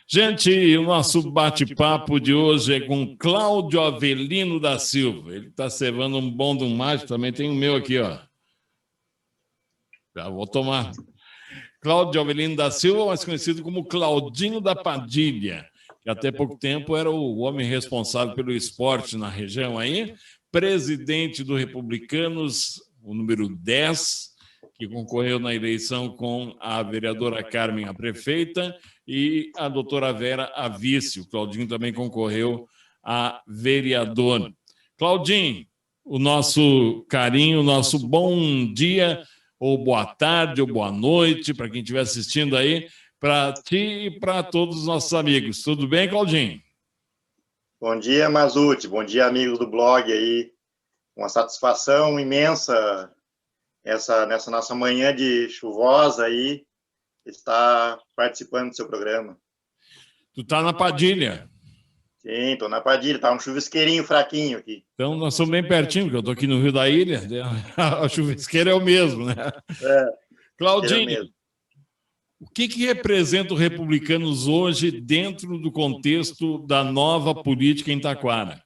Gente, o nosso bate-papo de hoje é com Cláudio Avelino da Silva. Ele está servando um bom do mágico, também tem o meu aqui, ó. Já vou tomar. Cláudio Avelino da Silva, mais conhecido como Claudinho da Padilha, que até pouco tempo era o homem responsável pelo esporte na região aí, presidente do Republicanos, o número 10, que concorreu na eleição com a vereadora Carmen, a prefeita, e a doutora Vera, a vice. O Claudinho também concorreu a vereador. Claudinho, o nosso carinho, o nosso bom dia, ou boa tarde, ou boa noite, para quem estiver assistindo aí, para ti e para todos os nossos amigos. Tudo bem, Claudinho? Bom dia, Mazuti. Bom dia, amigos do blog aí. Uma satisfação imensa nessa nossa manhã de chuvosa aí, estar participando do seu programa. Tu tá na Padilha. Sim, estou na Padilha. Tá um chuvisqueirinho fraquinho aqui. Então, nós somos bem pertinho, porque eu estou aqui no Rio da Ilha. A chuvisqueira é o mesmo, né? Claudinho, o que representa o Republicanos hoje dentro do contexto da nova política em Taquara?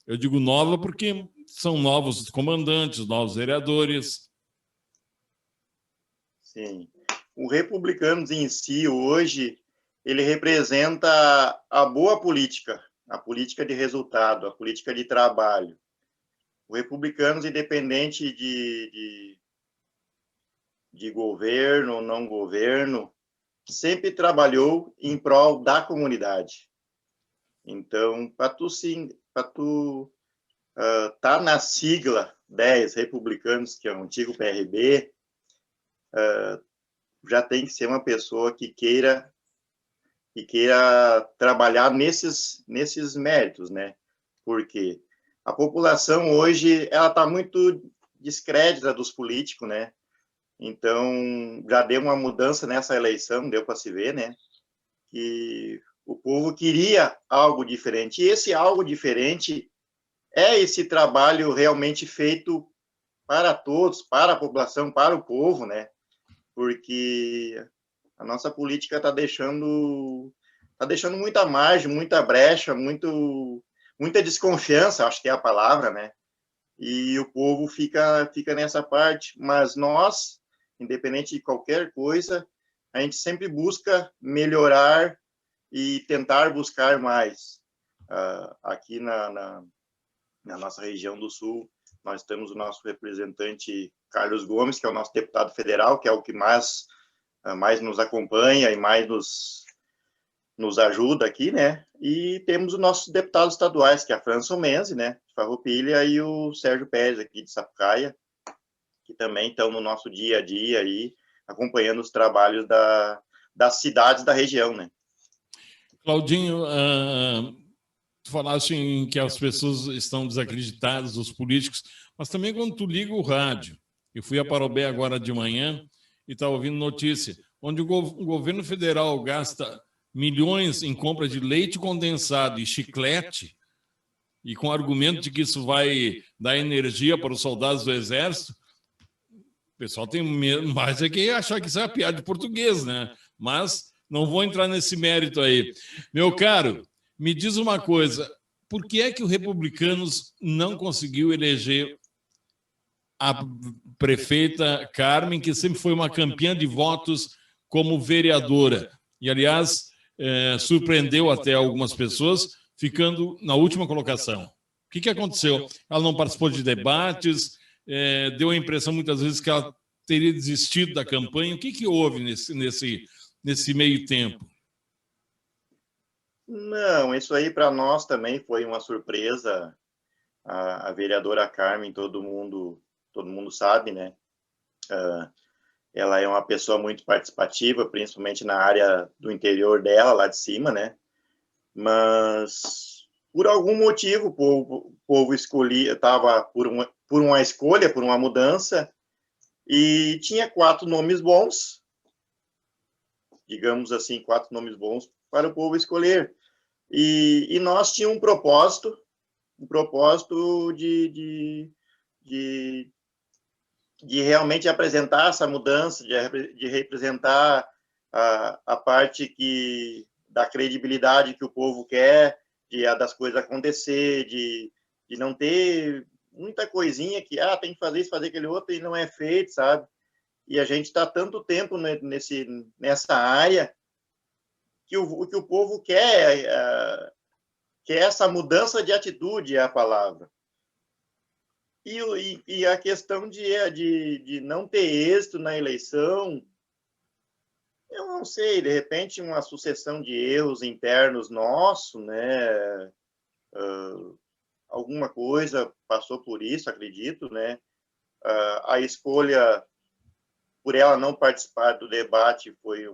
Eu digo nova porque são novos comandantes, novos vereadores. Sim. O Republicanos em si, hoje, ele representa a boa política, a política de resultado, a política de trabalho. O Republicanos, independente de governo ou não governo, sempre trabalhou em prol da comunidade. Então, para tu tá na sigla 10 Republicanos, que é o antigo PRB, já tem que ser uma pessoa que queira trabalhar nesses méritos, né? Porque a população hoje ela está muito descrédita dos políticos, né? Então, já deu uma mudança nessa eleição, deu para se ver, né? Que o povo queria algo diferente. E esse algo diferente é esse trabalho realmente feito para todos, para a população, para o povo, né? Porque a nossa política está deixando muita margem, muita brecha, muita desconfiança, acho que é a palavra, né? E o povo fica nessa parte, mas nós, independente de qualquer coisa, a gente sempre busca melhorar e tentar buscar mais. Aqui na nossa região do Sul, nós temos o nosso representante Carlos Gomes, que é o nosso deputado federal, que é o que mais nos acompanha e mais nos ajuda aqui, né? E temos os nossos deputados estaduais, que é a França Menzi, né, de Farroupilha, e o Sérgio Pérez, aqui de Sapucaia, que também estão no nosso dia a dia aí, acompanhando os trabalhos das cidades da região, né? Claudinho, tu falaste em que as pessoas estão desacreditadas, os políticos, mas também quando tu liga o rádio, eu fui a Parobé agora de manhã e estava ouvindo notícia, onde o governo federal gasta milhões em compra de leite condensado e chiclete, e com o argumento de que isso vai dar energia para os soldados do Exército, o pessoal tem mais é que achar que isso é uma piada de português, né? Mas não vou entrar nesse mérito aí. Meu caro, me diz uma coisa, por que é que o Republicanos não conseguiu eleger a prefeita Carmen, que sempre foi uma campeã de votos como vereadora? E, aliás, surpreendeu até algumas pessoas, ficando na última colocação. O que aconteceu? Ela não participou de debates, deu a impressão muitas vezes que ela teria desistido da campanha. O que houve nesse meio tempo? Não, isso aí para nós também foi uma surpresa. A vereadora Carmen, todo mundo sabe, né? Ela é uma pessoa muito participativa, principalmente na área do interior dela, lá de cima, né? Mas por algum motivo o povo estava por uma escolha, por uma mudança, e tinha 4 nomes bons, digamos assim, 4 nomes bons para o povo escolher. E nós tínhamos um propósito de realmente apresentar essa mudança, de representar a parte da credibilidade que o povo quer, das coisas acontecer, de não ter muita coisinha que, tem que fazer isso, fazer aquele outro, e não é feito, sabe? E a gente está tanto tempo nessa área que o que o povo quer essa mudança de atitude, é a palavra. E a questão de não ter êxito na eleição, eu não sei, de repente uma sucessão de erros internos nossos, né? Alguma coisa passou por isso, acredito, né? A escolha por ela não participar do debate foi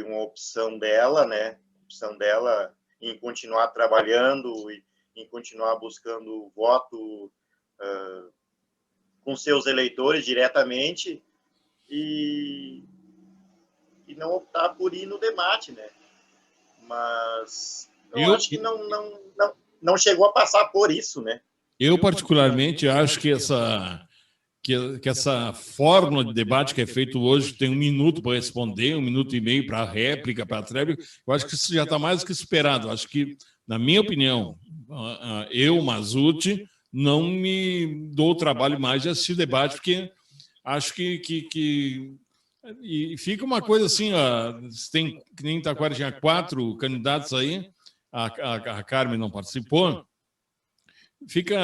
uma opção dela, né? Opção dela em continuar trabalhando e em continuar buscando o voto com seus eleitores diretamente e não optar por ir no debate, né? Mas eu acho que não chegou a passar por isso, né? Eu particularmente acho que essa fórmula de debate que é feito hoje, tem 1 minuto para responder, 1 minuto e meio para a réplica, para a tréplica, eu acho que isso já está mais do que esperado. Acho que, na minha opinião, eu, Mazzutti, não me dou o trabalho mais de assistir debate, porque acho que e fica uma coisa assim, tem, que nem Taquara tinha 4 candidatos aí, a Carmen não participou, fica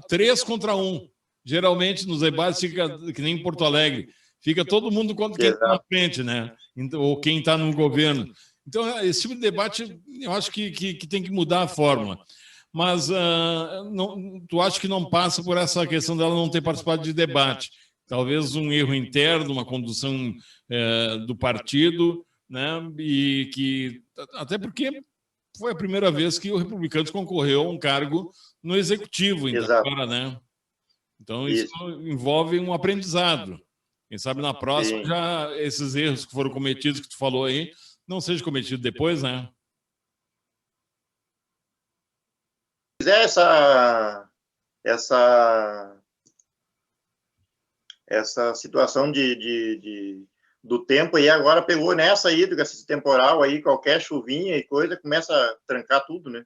3 contra 1. Geralmente nos debates fica que nem em Porto Alegre, fica todo mundo contra quem está na frente, né? Ou quem está no governo. Então, esse tipo de debate, eu acho que tem que mudar a fórmula. Mas tu acha que não passa por essa questão dela não ter participado de debate? Talvez um erro interno, uma condução do partido, né? E que até porque foi a primeira vez que o Republicanos concorreu a um cargo no executivo, então, agora, né? Então, isso envolve um aprendizado. Quem sabe na próxima já esses erros que foram cometidos, que tu falou aí, não sejam cometidos depois, né? Essa situação do tempo aí agora pegou nessa aí, esse temporal aí, qualquer chuvinha e coisa, começa a trancar tudo, né?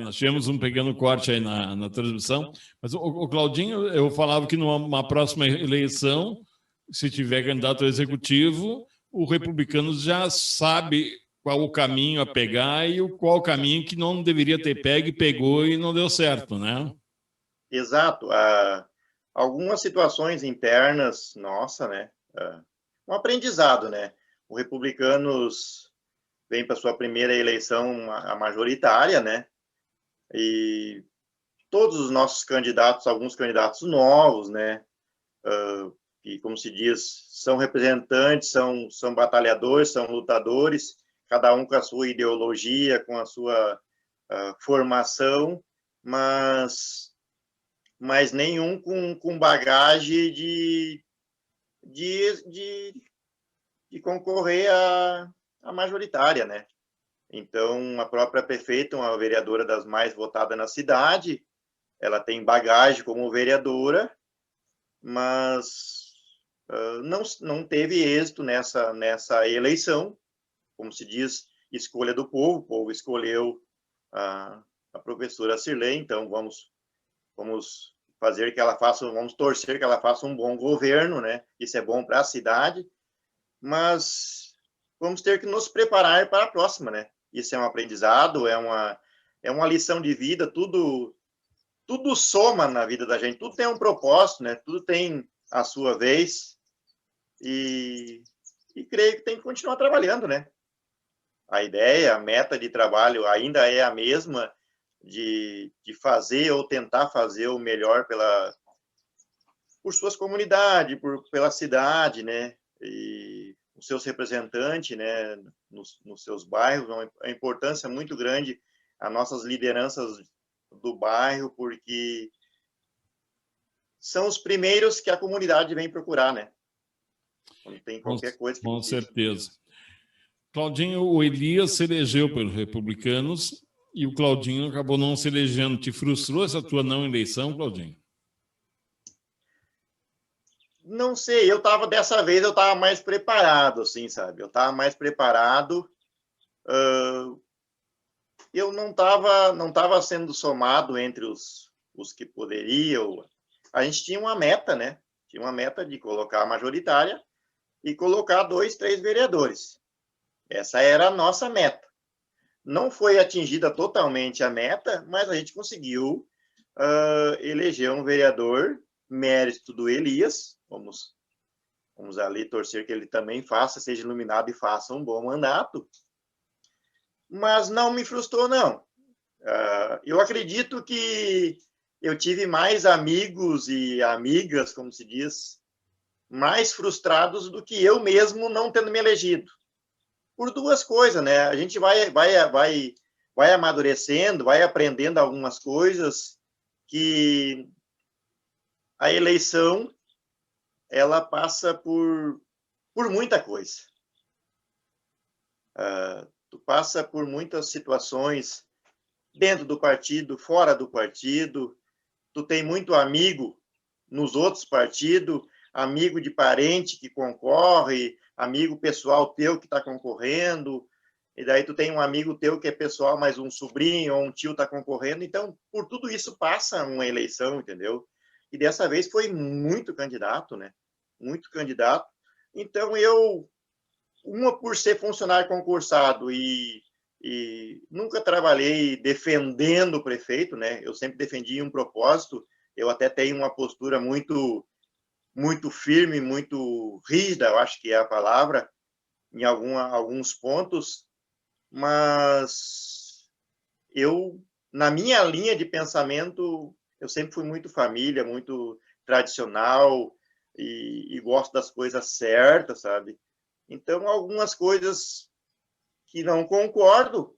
Nós tivemos um pequeno corte aí na transmissão, mas o Claudinho, eu falava que numa próxima eleição, se tiver candidato ao executivo, o republicano já sabe qual o caminho a pegar e qual o caminho que não deveria ter pego e pegou e não deu certo, né? Exato. Algumas situações internas, nossa, né? Um aprendizado, né? O Republicanos vem para sua primeira eleição a majoritária, né? E todos os nossos candidatos, alguns candidatos novos, né? Que, como se diz, são representantes, são batalhadores, são lutadores, cada um com a sua ideologia, com a sua formação, mas nenhum com bagagem de concorrer à majoritária, né? Então, a própria prefeita, uma vereadora das mais votadas na cidade, ela tem bagagem como vereadora, mas não teve êxito nessa eleição. Como se diz, escolha do povo, o povo escolheu a professora Cirlei, então vamos fazer que ela faça, vamos torcer que ela faça um bom governo, né? Isso é bom para a cidade, mas vamos ter que nos preparar para a próxima, né? Isso é um aprendizado, é uma lição de vida, tudo soma na vida da gente, tudo tem um propósito, né? Tudo tem a sua vez e creio que tem que continuar trabalhando, né? A ideia, a meta de trabalho ainda é a mesma, de fazer ou tentar fazer o melhor por suas comunidades, pela cidade, né? E os seus representantes, né? Nos seus bairros, uma importância muito grande as nossas lideranças do bairro, porque são os primeiros que a comunidade vem procurar, né? Quando tem qualquer coisa que com certeza. Claudinho, o Elias se elegeu pelos republicanos e o Claudinho acabou não se elegendo. Te frustrou essa tua não eleição, Claudinho? Não sei, dessa vez eu estava mais preparado, assim, sabe? Eu estava mais preparado. Eu não tava sendo somado entre os que poderiam. A gente tinha uma meta, né? Tinha uma meta de colocar a majoritária e colocar 2, 3 vereadores. Essa era a nossa meta. Não foi atingida totalmente a meta, mas a gente conseguiu eleger um vereador, mérito do Elias. Vamos ali torcer que ele também seja iluminado e faça um bom mandato. Mas não me frustrou, não. Eu acredito que eu tive mais amigos e amigas, como se diz, mais frustrados do que eu mesmo não tendo me elegido. Por duas coisas, né? A gente vai amadurecendo, vai aprendendo algumas coisas que a eleição ela passa por muita coisa. Tu passa por muitas situações dentro do partido, fora do partido. Tu tem muito amigo nos outros partidos, amigo de parente que concorre, amigo pessoal teu que está concorrendo, e daí tu tem um amigo teu que é pessoal, mas um sobrinho ou um tio está concorrendo. Então, por tudo isso passa uma eleição, entendeu? E dessa vez foi muito candidato, né? Muito candidato. Então, por ser funcionário concursado e nunca trabalhei defendendo o prefeito, né? Eu sempre defendi um propósito. Eu até tenho uma postura muito firme, muito rígida, eu acho que é a palavra, em alguns pontos, mas na minha linha de pensamento, eu sempre fui muito família, muito tradicional e gosto das coisas certas, sabe? Então, algumas coisas que não concordo,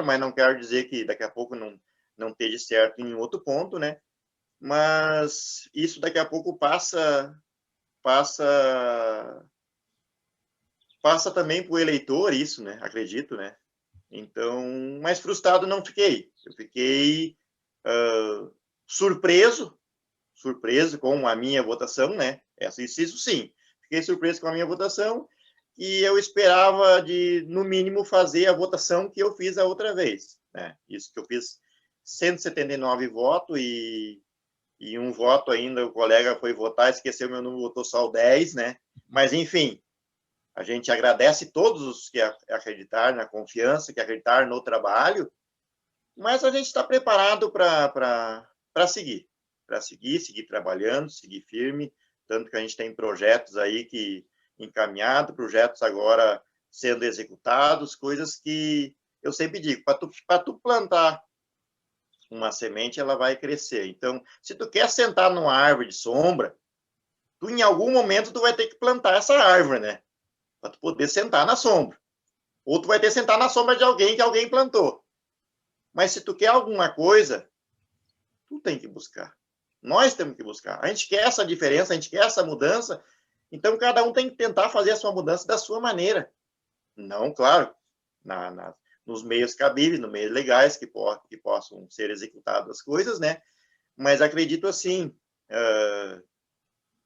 mas não quero dizer que daqui a pouco não esteja certo em outro ponto, né? Mas isso daqui a pouco passa também para o eleitor, isso, né? Acredito, né? Então, mas frustrado não fiquei. Eu fiquei surpreso com a minha votação, né? Isso sim. Fiquei surpreso com a minha votação e eu esperava no mínimo, fazer a votação que eu fiz a outra vez, né? Isso que eu fiz 179 votos e um voto ainda, o colega foi votar, esqueceu meu número, votou só o 10, né? Mas, enfim, a gente agradece todos os que acreditaram na confiança, que acreditaram no trabalho, mas a gente está preparado para seguir trabalhando, seguir firme, tanto que a gente tem projetos aí encaminhados, projetos agora sendo executados, coisas que eu sempre digo, para tu plantar uma semente, ela vai crescer. Então, se tu quer sentar numa árvore de sombra, tu em algum momento tu vai ter que plantar essa árvore, né? Para tu poder sentar na sombra. Ou tu vai ter que sentar na sombra de alguém que alguém plantou. Mas se tu quer alguma coisa, tu tem que buscar. Nós temos que buscar. A gente quer essa diferença, a gente quer essa mudança, então cada um tem que tentar fazer a sua mudança da sua maneira. Não, claro, nos meios cabíveis, nos meios legais que possam ser executadas as coisas, né? Mas acredito assim,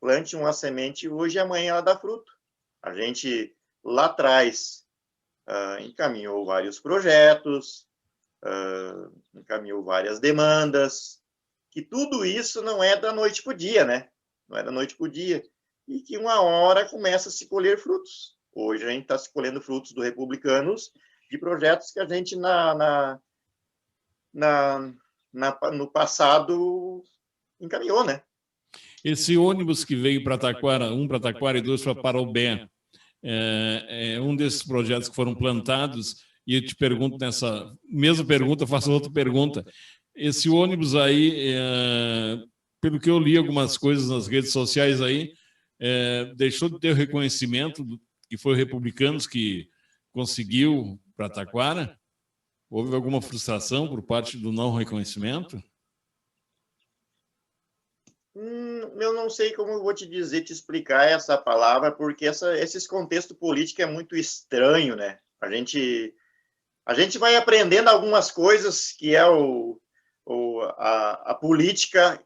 plante uma semente hoje e amanhã ela dá fruto. A gente, lá atrás, encaminhou vários projetos, encaminhou várias demandas, que tudo isso não é da noite para o dia, né? Não é da noite para o dia. E que uma hora começa a se colher frutos. Hoje a gente está se colhendo frutos do Republicanos, de projetos que a gente no passado encaminhou, né? Esse ônibus que veio para Taquara, um para Taquara e dois para Parobé, é um desses projetos que foram plantados, e eu te pergunto nessa mesma pergunta, faço outra pergunta. Esse ônibus aí, pelo que eu li algumas coisas nas redes sociais aí, deixou de ter o reconhecimento, que foi o Republicanos que conseguiu para Taquara? Houve alguma frustração por parte do não reconhecimento? Eu não sei como eu vou te explicar essa palavra, porque esses contextos políticos é muito estranho, né? A gente vai aprendendo algumas coisas que é a política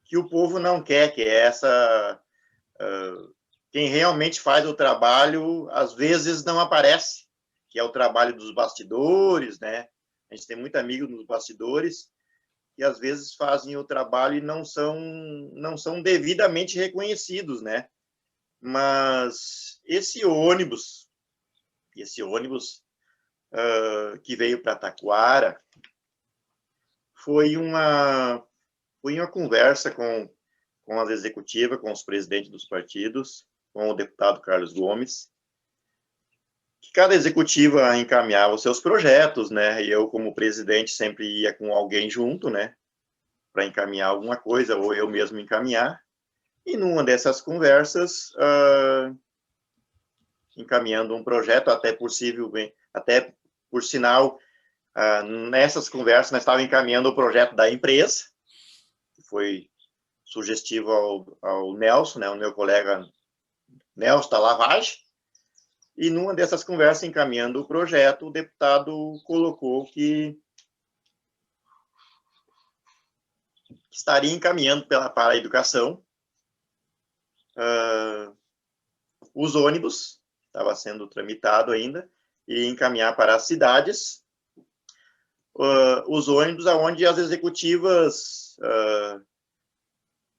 que o povo não quer, que é quem realmente faz o trabalho, às vezes, não aparece, que é o trabalho dos bastidores, né? A gente tem muito amigo nos bastidores que, às vezes, fazem o trabalho e não são devidamente reconhecidos, né? Mas esse ônibus que veio para Taquara foi uma conversa com as executivas, com os presidentes dos partidos, com o deputado Carlos Gomes, que cada executiva encaminhava os seus projetos, né? E eu, como presidente, sempre ia com alguém junto, né? Para encaminhar alguma coisa, ou eu mesmo encaminhar. E numa dessas conversas, encaminhando um projeto, até por sinal, nessas conversas, nós estávamos encaminhando o projeto da empresa, que foi sugestivo ao Nelson, né, o meu colega Nelson da Lavagem, e numa dessas conversas, encaminhando o projeto, o deputado colocou que estaria encaminhando para a educação os ônibus, estava sendo tramitado ainda, e encaminhar para as cidades os ônibus aonde as executivas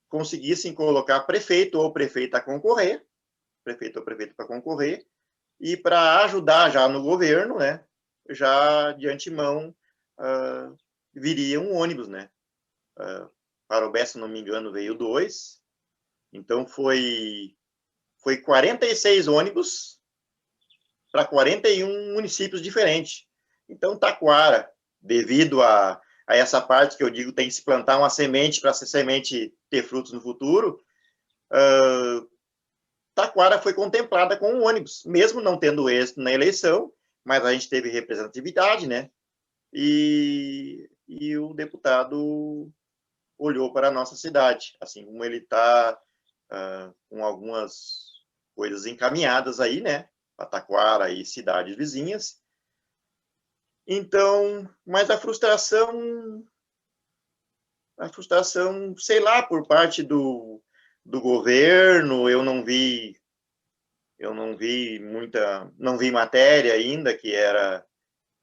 conseguissem colocar prefeito ou prefeita a concorrer, prefeito ou prefeita para concorrer, e para ajudar já no governo, né, já de antemão viria um ônibus, né, para o BES, se não me engano, veio 2, então foi 46 ônibus para 41 municípios diferentes. Então, Taquara, devido a essa parte que eu digo, tem que se plantar uma semente para essa semente ter frutos no futuro, Taquara foi contemplada com um ônibus, mesmo não tendo êxito na eleição, mas a gente teve representatividade, né? E o deputado olhou para a nossa cidade, assim como ele está com algumas coisas encaminhadas aí, né? Para Taquara e cidades vizinhas. Então, mas a frustração, sei lá, por parte do governo, eu não vi matéria ainda que era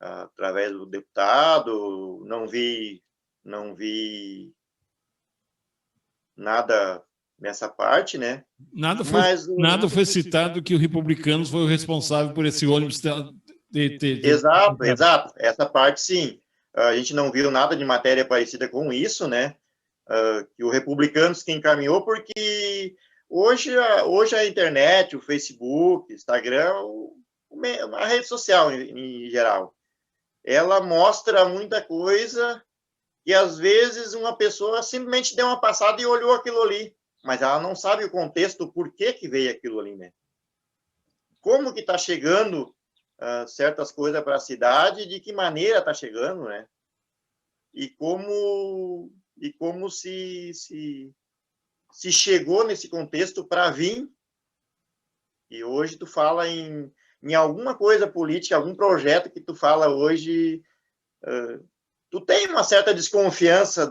através do deputado, não vi nada nessa parte, né? Nada foi citado que o Republicanos foi o responsável por esse ônibus Exato. Essa parte, sim. A gente não viu nada de matéria parecida com isso, né? Que o Republicanos que encaminhou, porque hoje a internet, o Facebook, Instagram, a rede social em geral, ela mostra muita coisa e às vezes uma pessoa simplesmente deu uma passada e olhou aquilo ali, mas ela não sabe o contexto, o porquê que veio aquilo ali, né? Como que está chegando certas coisas para a cidade, de que maneira está chegando, né? E como se chegou nesse contexto para vir. E hoje tu fala em alguma coisa política, algum projeto que tu fala hoje, tu tem uma certa desconfiança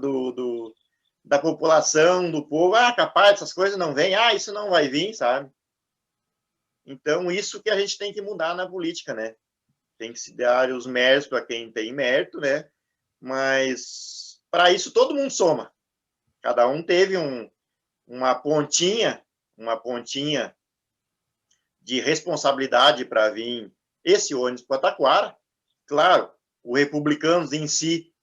da população, do povo, capaz, essas coisas não vêm, isso não vai vir, sabe? Então, isso que a gente tem que mudar na política, né? Tem que se dar os méritos para quem tem mérito, né? Mas, para isso, todo mundo soma. Cada um teve uma pontinha de responsabilidade para vir esse ônibus para Taquara. Claro, o Republicanos em si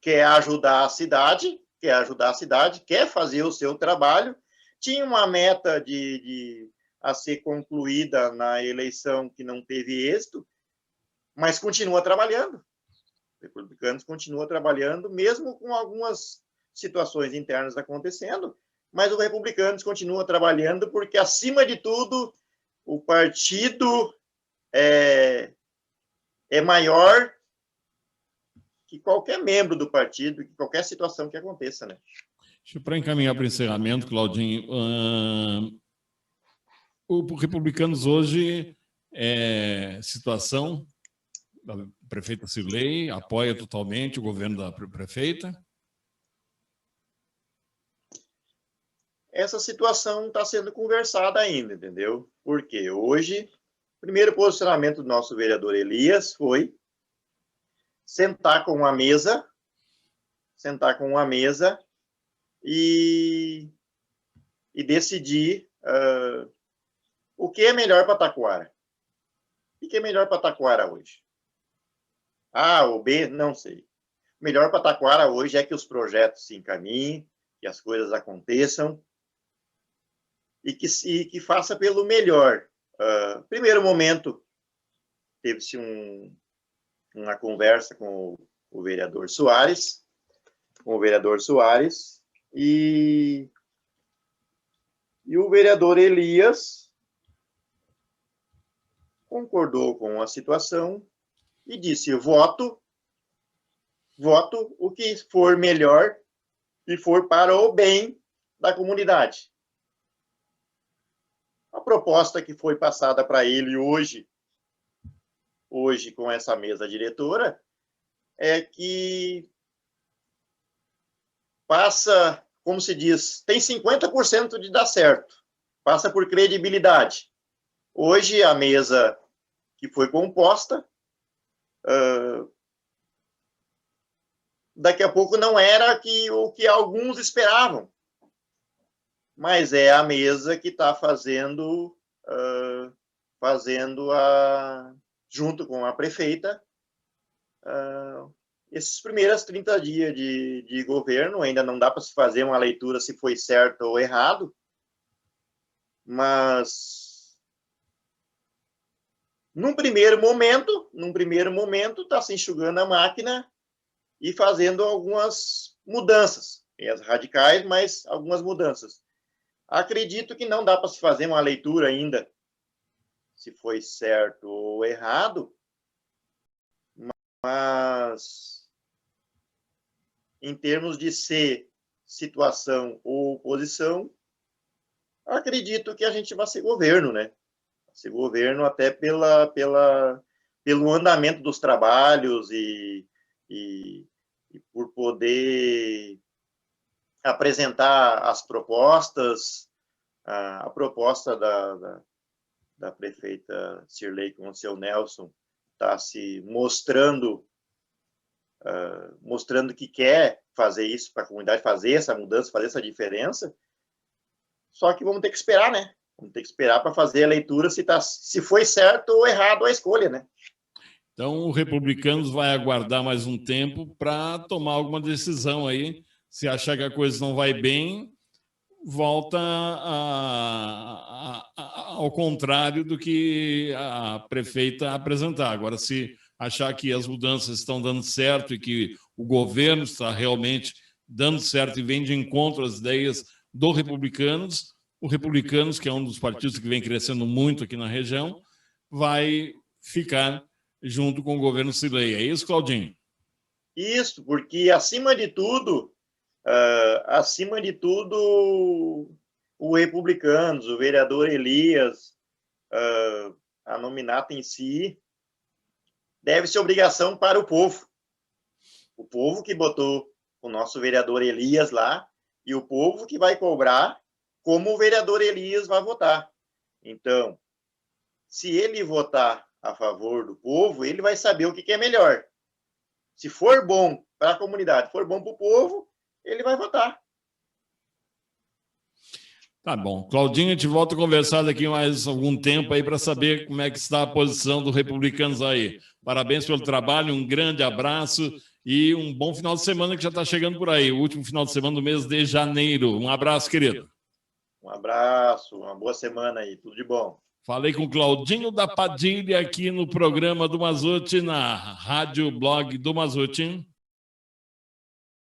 quer ajudar a cidade, quer fazer o seu trabalho. Tinha uma meta a ser concluída na eleição que não teve êxito, mas continua trabalhando. Os republicanos continuam trabalhando, mesmo com algumas situações internas acontecendo, mas os republicanos continuam trabalhando porque, acima de tudo, o partido é maior que qualquer membro do partido, que qualquer situação que aconteça, né? Para encaminhar para o encerramento, Claudinho, o Republicanos hoje situação da prefeita Cirlei, apoia totalmente o governo da prefeita? essa situação está sendo conversada ainda, entendeu? Porque hoje, o primeiro posicionamento do nosso vereador Elias foi sentar com uma mesa e decidir o que é melhor para Taquara. O que é melhor para Taquara hoje? A ou B? Não sei. O melhor para Taquara hoje é que os projetos se encaminhem, que as coisas aconteçam e que faça pelo melhor. Primeiro momento, teve-se uma conversa com o vereador Soares, e o vereador Elias concordou com a situação e disse: voto o que for melhor e for para o bem da comunidade. A proposta que foi passada para ele hoje com essa mesa diretora é que passa, como se diz, tem 50% de dar certo, passa por credibilidade. Hoje, a mesa que foi composta, daqui a pouco não era o que alguns esperavam, mas é a mesa que está fazendo junto com a prefeita, esses primeiros 30 dias de governo. Ainda não dá para se fazer uma leitura se foi certo ou errado, mas num primeiro momento está se enxugando a máquina e fazendo algumas mudanças, as radicais, mas algumas mudanças. Acredito que não dá para se fazer uma leitura ainda se foi certo ou errado, mas em termos de ser situação ou oposição, acredito que a gente vai ser governo, né? Ser governo até pelo andamento dos trabalhos e por poder apresentar as propostas. A proposta da prefeita Cirlei com o seu Nelson está se mostrando que quer fazer isso para a comunidade, fazer essa mudança, fazer essa diferença. Só que vamos ter que esperar, né? Vamos ter que esperar para fazer a leitura se foi certo ou errado a escolha, né? Então, o Republicanos vai aguardar mais um tempo para tomar alguma decisão aí. Se achar que a coisa não vai bem, volta ao contrário do que a prefeita apresentar. Agora, se achar que as mudanças estão dando certo e que o governo está realmente dando certo e vem de encontro às ideias do Republicanos, o Republicanos, que é um dos partidos que vem crescendo muito aqui na região, vai ficar junto com o governo Cirlei. É isso, Claudinho? Isso, porque acima de tudo, o Republicanos, o vereador Elias, a nominata em si, deve ser obrigação para o povo. O povo que botou o nosso vereador Elias lá e o povo que vai cobrar como o vereador Elias vai votar. Então, se ele votar a favor do povo, ele vai saber o que é melhor. Se for bom para a comunidade, for bom para o povo, ele vai votar. Tá bom. Claudinho, a gente volta a conversar daqui mais algum tempo aí para saber como é que está a posição do Republicanos aí. Parabéns pelo trabalho, um grande abraço e um bom final de semana que já está chegando por aí, o último final de semana do mês de janeiro. Um abraço, querido. Um abraço, uma boa semana aí, tudo de bom. Falei com o Claudinho da Padilha aqui no programa do Mazzutti, na Rádio Blog do Mazzutti.